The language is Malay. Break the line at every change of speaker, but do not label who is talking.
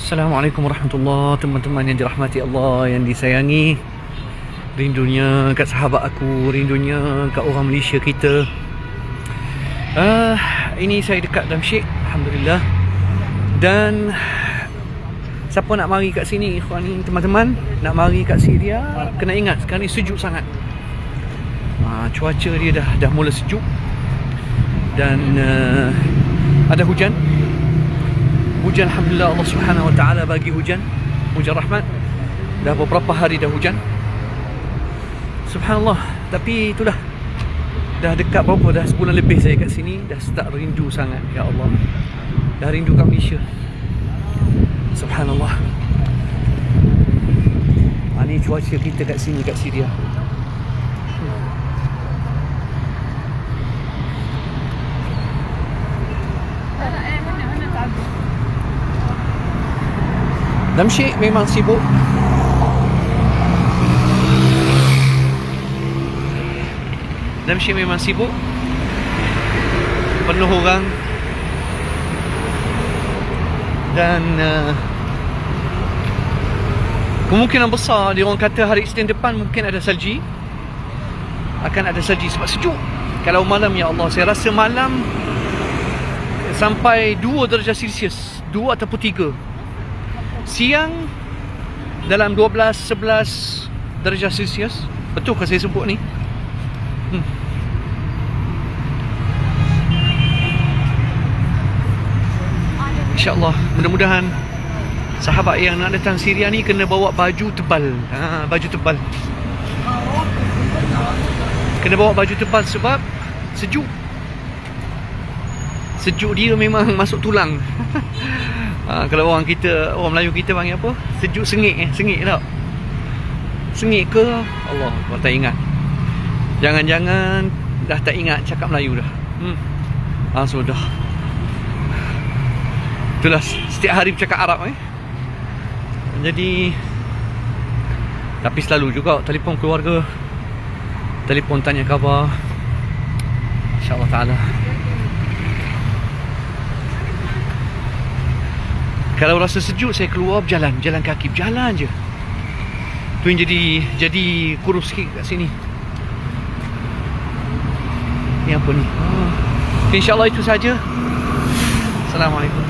Assalamualaikum warahmatullahi, teman-teman yang dirahmati Allah, yang disayangi. Rindunya kat sahabat aku, rindunya kat orang Malaysia kita. Ini saya dekat Damsyik, alhamdulillah. Dan siapa nak mari kat sini, ikhwan ni, teman-teman, nak mari kat Syria, kena ingat sekarang ni sejuk sangat. Cuaca dia dah mula sejuk. Dan ada hujan. Hujan, alhamdulillah, Allah Subhanahu Wa Taala bagi hujan rahmat. Dah beberapa hari dah hujan, subhanallah. Tapi itulah, dah dekat berapa, dah sebulan lebih saya kat sini. Dah start rindu sangat, ya Allah. Dah rindu kat Malaysia, subhanallah. Ni cuaca kita kat sini, kat Syria. Damsyik memang sibuk. Damsyik memang sibuk, penuh orang. Dan kemungkinan besar dia orang kata hari Isnin depan mungkin ada salji. Akan ada salji sebab sejuk. Kalau malam, ya Allah, saya rasa malam sampai 2 darjah Celsius, 2 ataupun 3. Siang dalam 12-11 darjah Celsius. Betul ke saya sebut ni? InsyaAllah, mudah-mudahan sahabat yang nak datang Syria ni kena bawa baju tebal. Baju tebal. Kena bawa baju tebal sebab sejuk. Sejuk dia memang masuk tulang. Kalau orang Melayu kita panggil apa? Sejuk sengit. Sengit tak? Sengit ke? Allah, kau tak ingat. Jangan-jangan dah tak ingat cakap Melayu dah. Sudah. Itulah, setiap hari bercakap Arab Jadi, tapi selalu juga telefon keluarga, telefon tanya khabar, InsyaAllah ta'ala. Kalau rasa sejuk, saya keluar berjalan, jalan kaki, berjalan je. Tu yang jadi kurus sikit kat sini. Ni apa ni? InsyaAllah itu saja. Assalamualaikum.